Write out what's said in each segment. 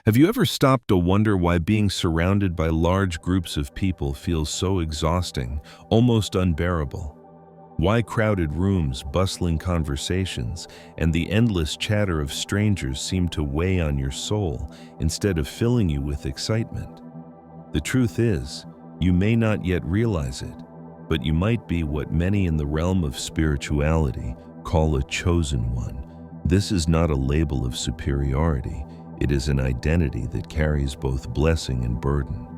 Have you ever stopped to wonder why being surrounded by large groups of people feels so exhausting, almost unbearable? Why crowded rooms, bustling conversations, and the endless chatter of strangers seem to weigh on your soul instead of filling you with excitement? The truth is, you may not yet realize it, but you might be what many in the realm of spirituality call a chosen one. This is not a label of superiority. It is an identity that carries both blessing and burden.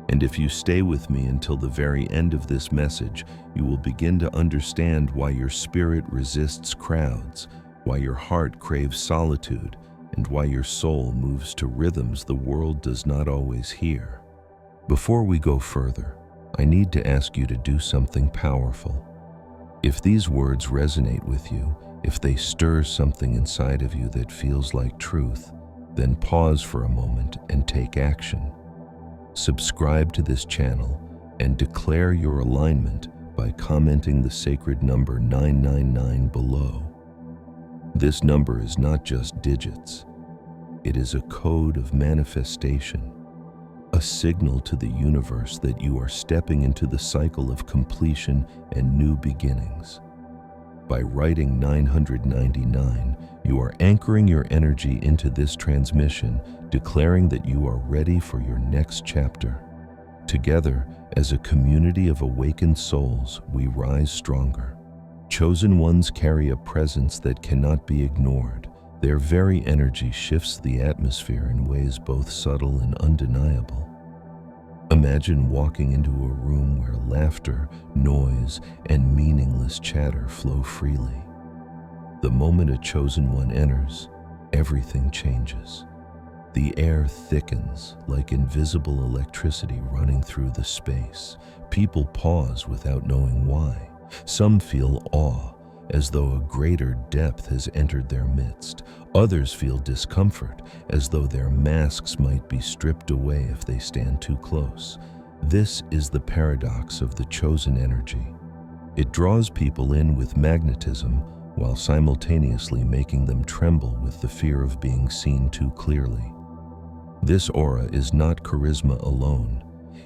And if you stay with me until the very end of this message, you will begin to understand why your spirit resists crowds, why your heart craves solitude, and why your soul moves to rhythms the world does not always hear. Before we go further, I need to ask you to do something powerful. If these words resonate with you, if they stir something inside of you that feels like truth, then pause for a moment and take action. Subscribe to this channel and declare your alignment by commenting the sacred number 999 below. This number is not just digits. It is a code of manifestation, a signal to the universe that you are stepping into the cycle of completion and new beginnings. By writing 999, you are anchoring your energy into this transmission, declaring that you are ready for your next chapter. Together, as a community of awakened souls, we rise stronger. Chosen ones carry a presence that cannot be ignored. Their very energy shifts the atmosphere in ways both subtle and undeniable. Imagine walking into a room where laughter, noise, and meaningless chatter flow freely. The moment a chosen one enters, everything changes. The air thickens like invisible electricity running through the space. People pause without knowing why. Some feel awe, as though a greater depth has entered their midst. Others feel discomfort, as though their masks might be stripped away if they stand too close. This is the paradox of the chosen energy. It draws people in with magnetism, while simultaneously making them tremble with the fear of being seen too clearly. This aura is not charisma alone.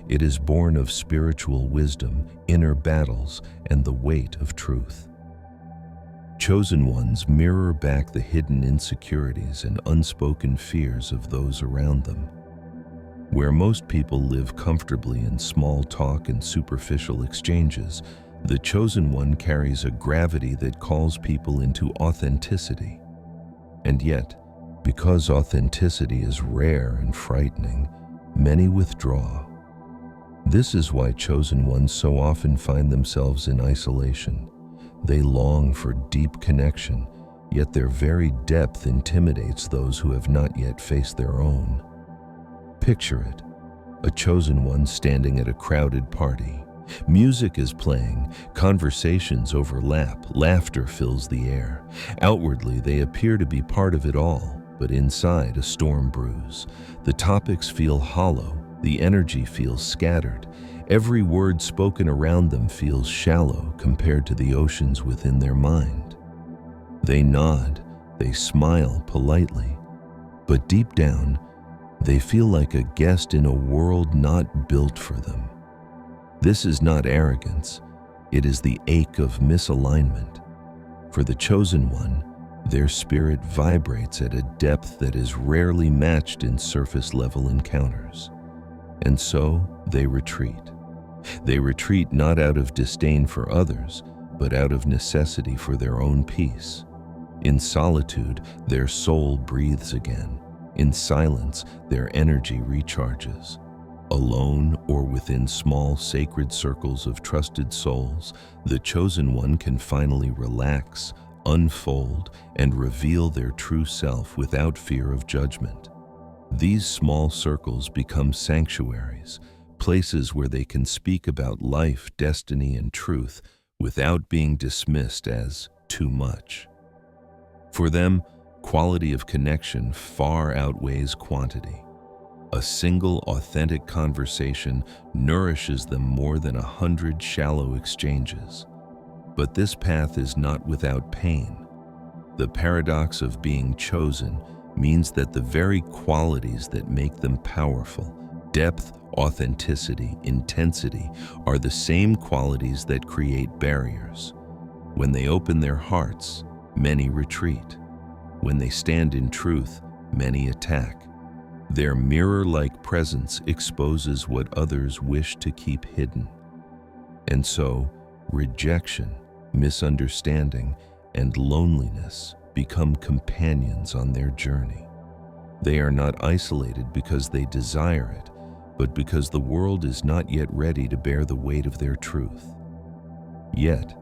It is born of spiritual wisdom, inner battles, and the weight of truth. Chosen ones mirror back the hidden insecurities and unspoken fears of those around them. Where most people live comfortably in small talk and superficial exchanges, the chosen one carries a gravity that calls people into authenticity. And yet, because authenticity is rare and frightening, many withdraw. This is why chosen ones so often find themselves in isolation. They long for deep connection, yet their very depth intimidates those who have not yet faced their own. Picture it, a chosen one standing at a crowded party. Music is playing, conversations overlap, laughter fills the air. Outwardly, they appear to be part of it all, but inside a storm brews. The topics feel hollow, the energy feels scattered. Every word spoken around them feels shallow compared to the oceans within their mind. They nod, they smile politely, but deep down, they feel like a guest in a world not built for them. This is not arrogance, it is the ache of misalignment. For the chosen one, their spirit vibrates at a depth that is rarely matched in surface-level encounters. And so, they retreat. They retreat not out of disdain for others, but out of necessity for their own peace. In solitude, their soul breathes again. In silence, their energy recharges. Alone or within small sacred circles of trusted souls, the chosen one can finally relax, unfold, and reveal their true self without fear of judgment. These small circles become sanctuaries, places where they can speak about life, destiny, and truth without being dismissed as too much. For them, quality of connection far outweighs quantity. A single authentic conversation nourishes them more than 100 shallow exchanges. But this path is not without pain. The paradox of being chosen means that the very qualities that make them powerful, depth, authenticity, intensity, are the same qualities that create barriers. When they open their hearts, many retreat. When they stand in truth, many attack. Their mirror-like presence exposes what others wish to keep hidden. And so, rejection, misunderstanding, and loneliness become companions on their journey. They are not isolated because they desire it, but because the world is not yet ready to bear the weight of their truth. Yet,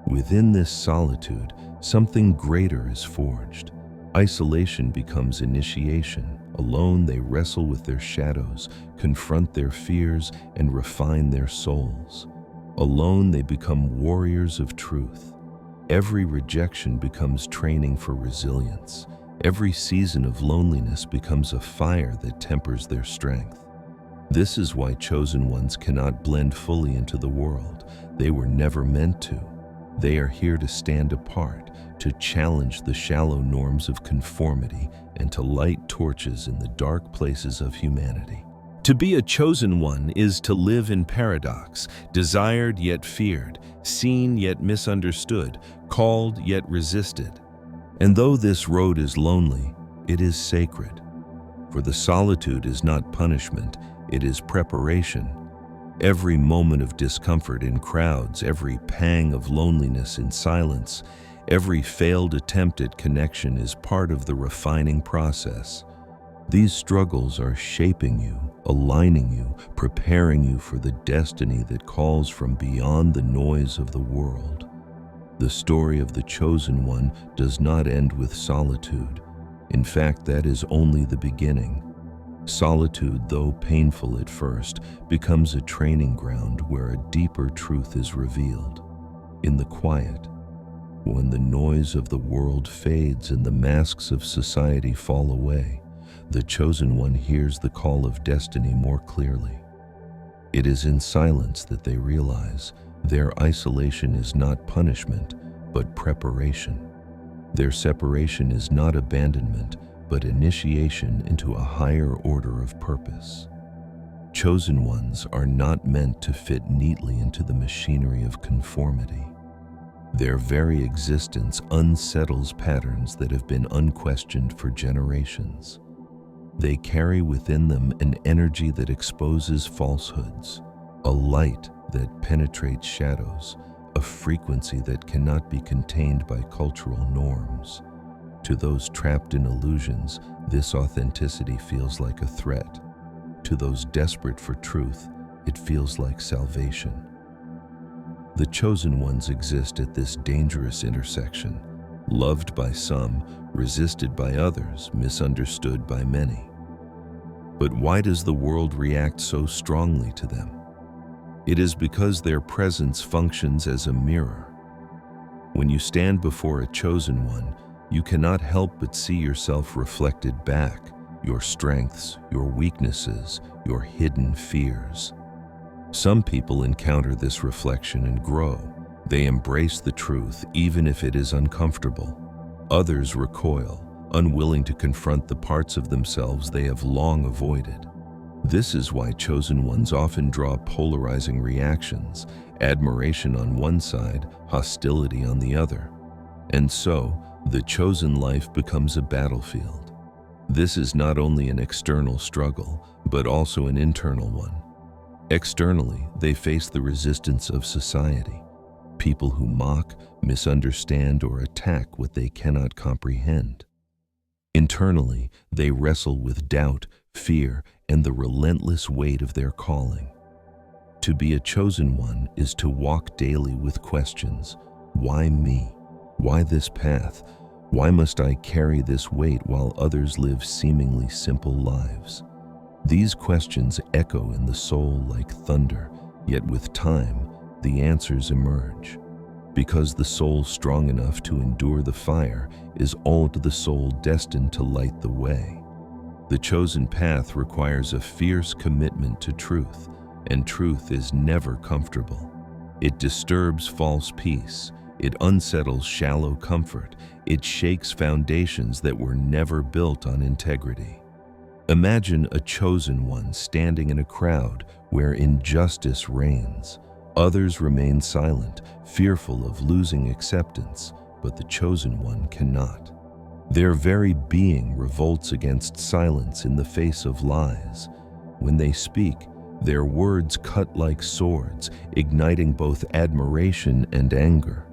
within this solitude, something greater is forged. Isolation becomes initiation. Alone, they wrestle with their shadows, confront their fears, and refine their souls. Alone, they become warriors of truth. Every rejection becomes training for resilience. Every season of loneliness becomes a fire that tempers their strength. This is why chosen ones cannot blend fully into the world. They were never meant to. They are here to stand apart, to challenge the shallow norms of conformity, and to light torches in the dark places of humanity. To be a chosen one is to live in paradox, desired yet feared, seen yet misunderstood, called yet resisted. And though this road is lonely, it is sacred. For the solitude is not punishment, it is preparation. Every moment of discomfort in crowds, every pang of loneliness in silence, every failed attempt at connection is part of the refining process. These struggles are shaping you, aligning you, preparing you for the destiny that calls from beyond the noise of the world. The story of the chosen one does not end with solitude. In fact, that is only the beginning. Solitude, though painful at first, becomes a training ground where a deeper truth is revealed. In the quiet, when the noise of the world fades and the masks of society fall away, the chosen one hears the call of destiny more clearly. It is in silence that they realize their isolation is not punishment, but preparation. Their separation is not abandonment, but initiation into a higher order of purpose. Chosen ones are not meant to fit neatly into the machinery of conformity. Their very existence unsettles patterns that have been unquestioned for generations. They carry within them an energy that exposes falsehoods, a light that penetrates shadows, a frequency that cannot be contained by cultural norms. To those trapped in illusions, this authenticity feels like a threat. To those desperate for truth, it feels like salvation. The chosen ones exist at this dangerous intersection, loved by some, resisted by others, misunderstood by many. But why does the world react so strongly to them? It is because their presence functions as a mirror. When you stand before a chosen one, you cannot help but see yourself reflected back, your strengths, your weaknesses, your hidden fears. Some people encounter this reflection and grow. They embrace the truth even if it is uncomfortable. Others recoil, unwilling to confront the parts of themselves they have long avoided. This is why chosen ones often draw polarizing reactions, admiration on one side, hostility on the other. And so, the chosen life becomes a battlefield. This is not only an external struggle, but also an internal one. Externally, they face the resistance of society, people who mock, misunderstand, or attack what they cannot comprehend. Internally, they wrestle with doubt, fear, and the relentless weight of their calling. To be a chosen one is to walk daily with questions. Why me? Why this path? Why must I carry this weight while others live seemingly simple lives? These questions echo in the soul like thunder, yet with time, the answers emerge. Because the soul strong enough to endure the fire is all to the soul destined to light the way. The chosen path requires a fierce commitment to truth, and truth is never comfortable. It disturbs false peace, It unsettles shallow comfort. It shakes foundations that were never built on integrity. Imagine a chosen one standing in a crowd where injustice reigns. Others remain silent, fearful of losing acceptance, but the chosen one cannot. Their very being revolts against silence in the face of lies. When they speak, their words cut like swords, igniting both admiration and anger.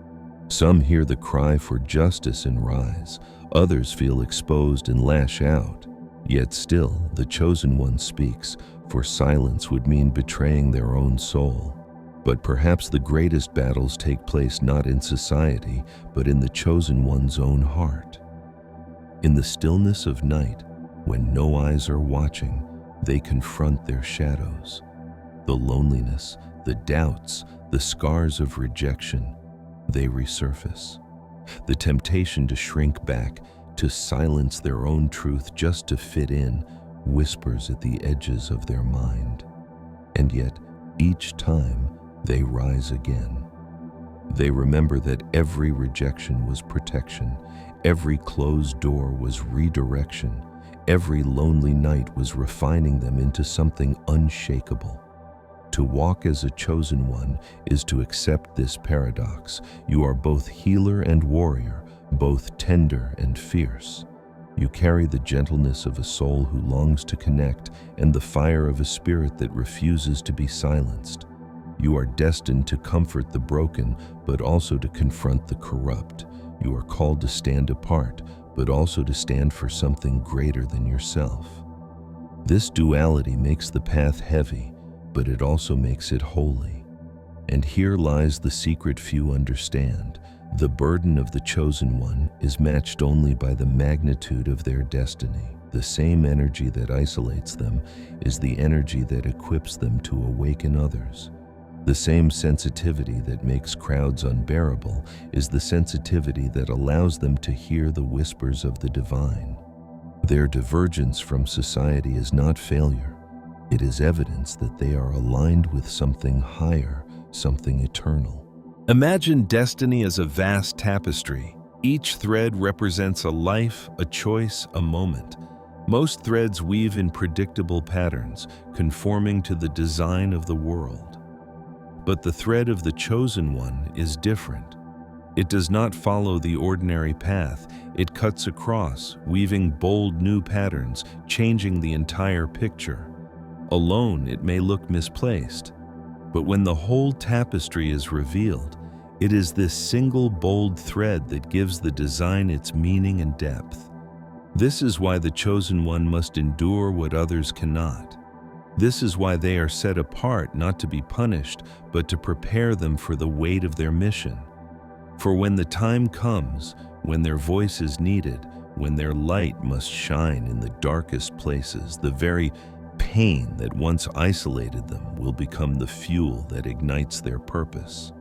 Some hear the cry for justice and rise. Others feel exposed and lash out. Yet still, the chosen one speaks, for silence would mean betraying their own soul. But perhaps the greatest battles take place not in society, but in the chosen one's own heart. In the stillness of night, when no eyes are watching, they confront their shadows. The loneliness, the doubts, the scars of rejection, they resurface. The temptation to shrink back, to silence their own truth just to fit in, whispers at the edges of their mind. And yet, each time, they rise again. They remember that every rejection was protection, every closed door was redirection, every lonely night was refining them into something unshakable. To walk as a chosen one is to accept this paradox. You are both healer and warrior, both tender and fierce. You carry the gentleness of a soul who longs to connect and the fire of a spirit that refuses to be silenced. You are destined to comfort the broken, but also to confront the corrupt. You are called to stand apart, but also to stand for something greater than yourself. This duality makes the path heavy, but it also makes it holy. And here lies the secret few understand. The burden of the chosen one is matched only by the magnitude of their destiny. The same energy that isolates them is the energy that equips them to awaken others. The same sensitivity that makes crowds unbearable is the sensitivity that allows them to hear the whispers of the divine. Their divergence from society is not failure. It is evidence that they are aligned with something higher, something eternal. Imagine destiny as a vast tapestry. Each thread represents a life, a choice, a moment. Most threads weave in predictable patterns, conforming to the design of the world. But the thread of the chosen one is different. It does not follow the ordinary path. It cuts across, weaving bold new patterns, changing the entire picture. Alone, it may look misplaced, but when the whole tapestry is revealed, it is this single bold thread that gives the design its meaning and depth. This is why the chosen one must endure what others cannot. This is why they are set apart, not to be punished, but to prepare them for the weight of their mission. For when the time comes, when their voice is needed, when their light must shine in the darkest places, the very pain that once isolated them will become the fuel that ignites their purpose.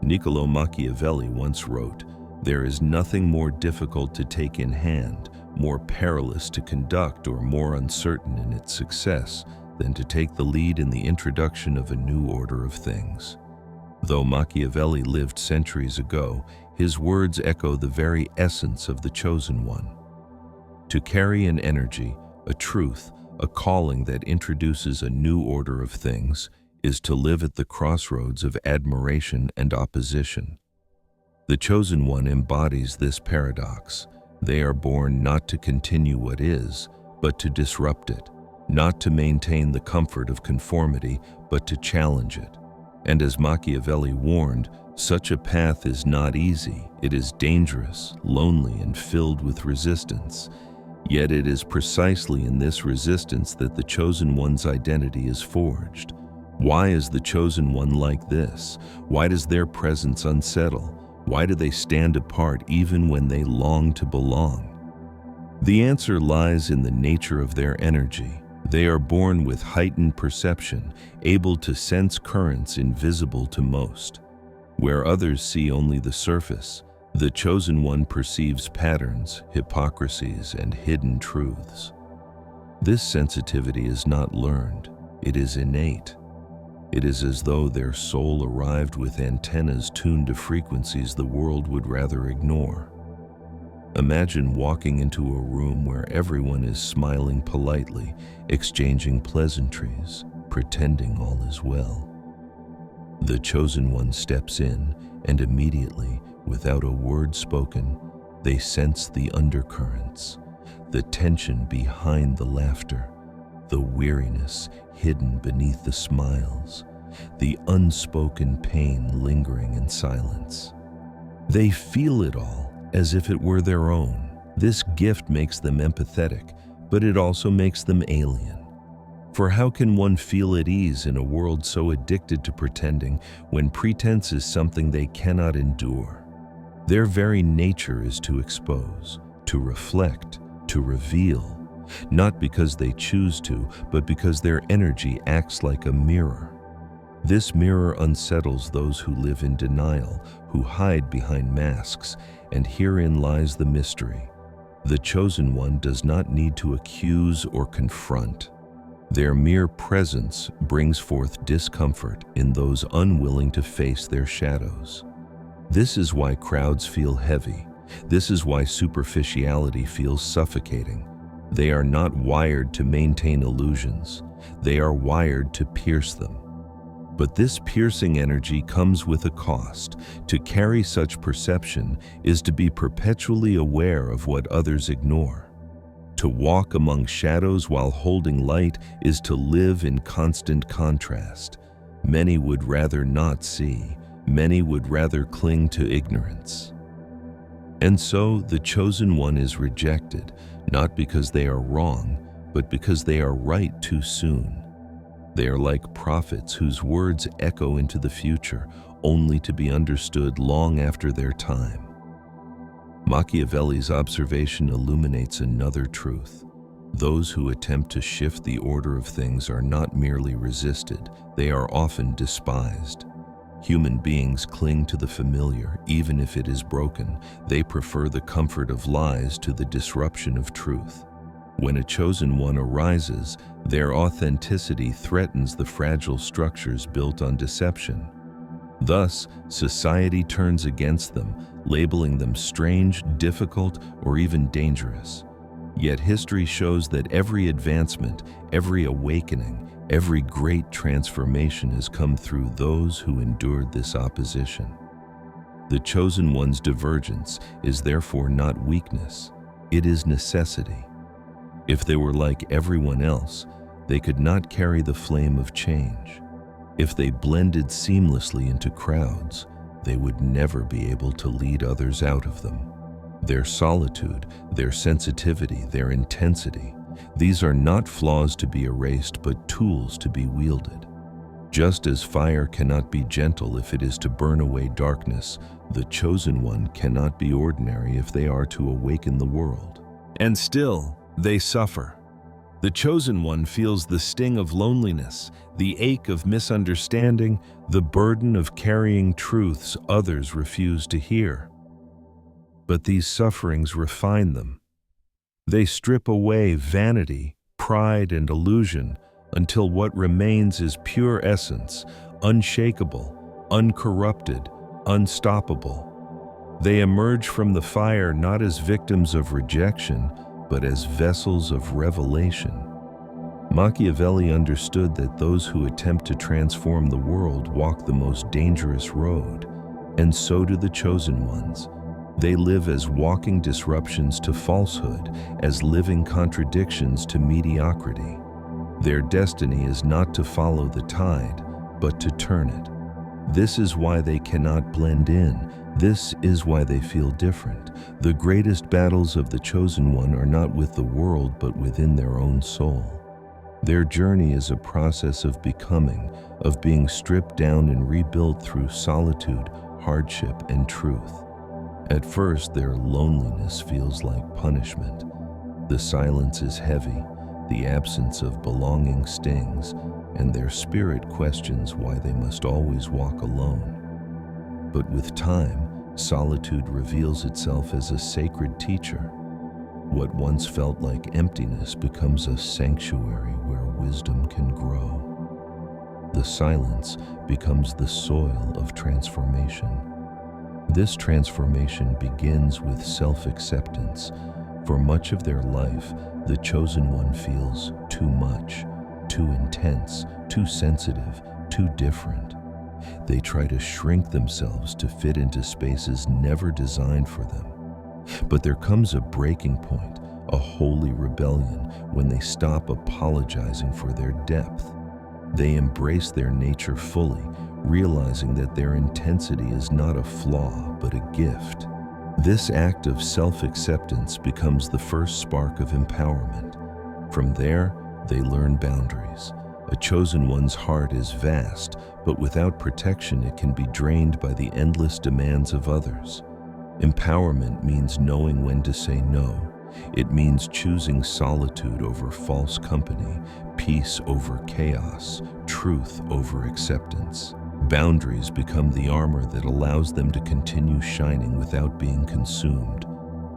Niccolò Machiavelli once wrote, "There is nothing more difficult to take in hand, more perilous to conduct, or more uncertain in its success than to take the lead in the introduction of a new order of things." Though Machiavelli lived centuries ago, his words echo the very essence of the chosen one. To carry an energy, a truth, a calling that introduces a new order of things is to live at the crossroads of admiration and opposition. The chosen one embodies this paradox. They are born not to continue what is, but to disrupt it, not to maintain the comfort of conformity, but to challenge it. And as Machiavelli warned, such a path is not easy. It is dangerous, lonely, and filled with resistance. Yet it is precisely in this resistance that the chosen one's identity is forged. Why is the chosen one like this? Why does their presence unsettle? Why do they stand apart even when they long to belong? The answer lies in the nature of their energy. They are born with heightened perception, able to sense currents invisible to most. Where others see only the surface, the chosen one perceives patterns, hypocrisies, and hidden truths. This sensitivity is not learned, it is innate. It is as though their soul arrived with antennas tuned to frequencies the world would rather ignore. Imagine walking into a room where everyone is smiling politely, exchanging pleasantries, pretending all is well. The chosen one steps in, and immediately, without a word spoken, they sense the undercurrents, the tension behind the laughter, the weariness hidden beneath the smiles, the unspoken pain lingering in silence. They feel it all as if it were their own. This gift makes them empathetic, but it also makes them alien. For how can one feel at ease in a world so addicted to pretending when pretense is something they cannot endure? Their very nature is to expose, to reflect, to reveal, not because they choose to, but because their energy acts like a mirror. This mirror unsettles those who live in denial, who hide behind masks, and herein lies the mystery. The chosen one does not need to accuse or confront. Their mere presence brings forth discomfort in those unwilling to face their shadows. This is why crowds feel heavy. This is why superficiality feels suffocating. They are not wired to maintain illusions. They are wired to pierce them. But this piercing energy comes with a cost. To carry such perception is to be perpetually aware of what others ignore. To walk among shadows while holding light is to live in constant contrast. Many would rather not see. Many would rather cling to ignorance. And so the chosen one is rejected, not because they are wrong, but because they are right too soon. They are like prophets whose words echo into the future, only to be understood long after their time. Machiavelli's observation illuminates another truth. Those who attempt to shift the order of things are not merely resisted, they are often despised. Human beings cling to the familiar, even if it is broken. They prefer the comfort of lies to the disruption of truth. When a chosen one arises, their authenticity threatens the fragile structures built on deception. Thus, society turns against them, labeling them strange, difficult, or even dangerous. Yet history shows that every advancement, every awakening, every great transformation has come through those who endured this opposition. The chosen one's divergence is therefore not weakness, it is necessity. If they were like everyone else, they could not carry the flame of change. If they blended seamlessly into crowds, they would never be able to lead others out of them. Their solitude, their sensitivity, their intensity, these are not flaws to be erased, but tools to be wielded. Just as fire cannot be gentle if it is to burn away darkness, the chosen one cannot be ordinary if they are to awaken the world. And still, they suffer. The chosen one feels the sting of loneliness, the ache of misunderstanding, the burden of carrying truths others refuse to hear. But these sufferings refine them. They strip away vanity, pride, and illusion until what remains is pure essence, unshakable, uncorrupted, unstoppable. They emerge from the fire not as victims of rejection, but as vessels of revelation. Machiavelli understood that those who attempt to transform the world walk the most dangerous road, and so do the chosen ones. They live as walking disruptions to falsehood, as living contradictions to mediocrity. Their destiny is not to follow the tide, but to turn it. This is why they cannot blend in. This is why they feel different. The greatest battles of the chosen one are not with the world, but within their own soul. Their journey is a process of becoming, of being stripped down and rebuilt through solitude, hardship, and truth. At first, their loneliness feels like punishment. The silence is heavy, the absence of belonging stings, and their spirit questions why they must always walk alone. But with time, solitude reveals itself as a sacred teacher. What once felt like emptiness becomes a sanctuary where wisdom can grow. The silence becomes the soil of transformation. This transformation begins with self-acceptance. For much of their life, the chosen one feels too much, too intense, too sensitive, too different. They try to shrink themselves to fit into spaces never designed for them. But there comes a breaking point, a holy rebellion, when they stop apologizing for their depth. They embrace their nature fully, realizing that their intensity is not a flaw, but a gift. This act of self-acceptance becomes the first spark of empowerment. From there, they learn boundaries. A chosen one's heart is vast, but without protection it can be drained by the endless demands of others. Empowerment means knowing when to say no. It means choosing solitude over false company, peace over chaos, truth over acceptance. Boundaries become the armor that allows them to continue shining without being consumed.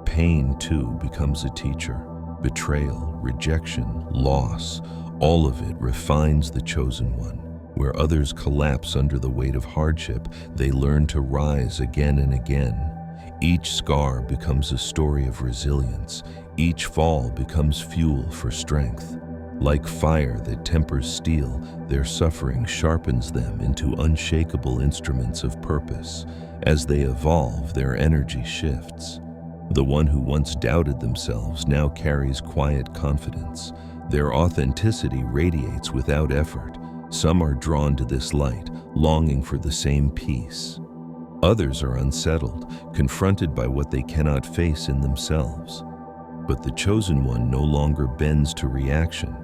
Pain, too, becomes a teacher. Betrayal, rejection, loss, all of it refines the chosen one. Where others collapse under the weight of hardship, they learn to rise again and again. Each scar becomes a story of resilience. Each fall becomes fuel for strength. Like fire that tempers steel, their suffering sharpens them into unshakable instruments of purpose. As they evolve, their energy shifts. The one who once doubted themselves now carries quiet confidence. Their authenticity radiates without effort. Some are drawn to this light, longing for the same peace. Others are unsettled, confronted by what they cannot face in themselves. But the chosen one no longer bends to reaction.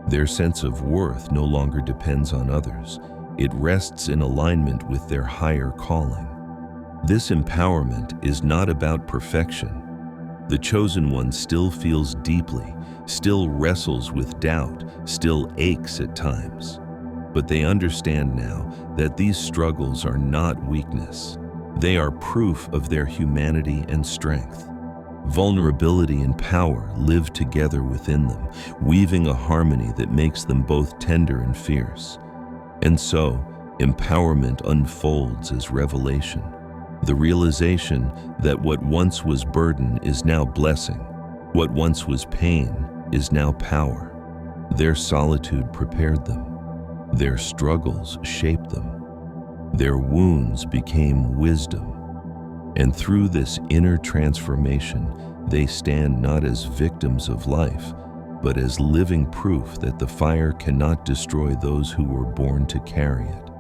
Their sense of worth no longer depends on others. It rests in alignment with their higher calling. This empowerment is not about perfection. The chosen one still feels deeply, still wrestles with doubt, still aches at times. But they understand now that these struggles are not weakness. They are proof of their humanity and strength. Vulnerability and power live together within them, weaving a harmony that makes them both tender and fierce. And so, empowerment unfolds as revelation. The realization that what once was burden is now blessing. What once was pain is now power. Their solitude prepared them. Their struggles shaped them. Their wounds became wisdom. And through this inner transformation, they stand not as victims of life, but as living proof that the fire cannot destroy those who were born to carry it.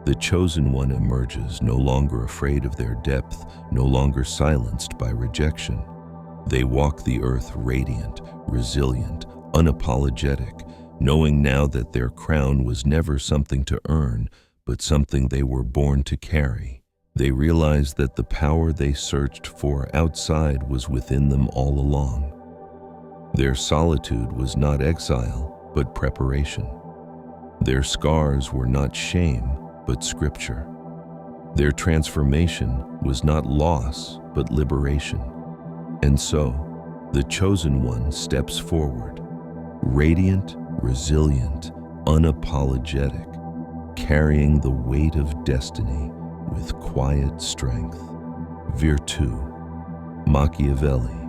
The chosen one emerges, no longer afraid of their depth, no longer silenced by rejection. They walk the earth radiant, resilient, unapologetic, knowing now that their crown was never something to earn, but something they were born to carry. They realized that the power they searched for outside was within them all along. Their solitude was not exile, but preparation. Their scars were not shame, but scripture. Their transformation was not loss, but liberation. And so, the chosen one steps forward, radiant, resilient, unapologetic, carrying the weight of destiny with quiet strength. Virtù, Machiavelli.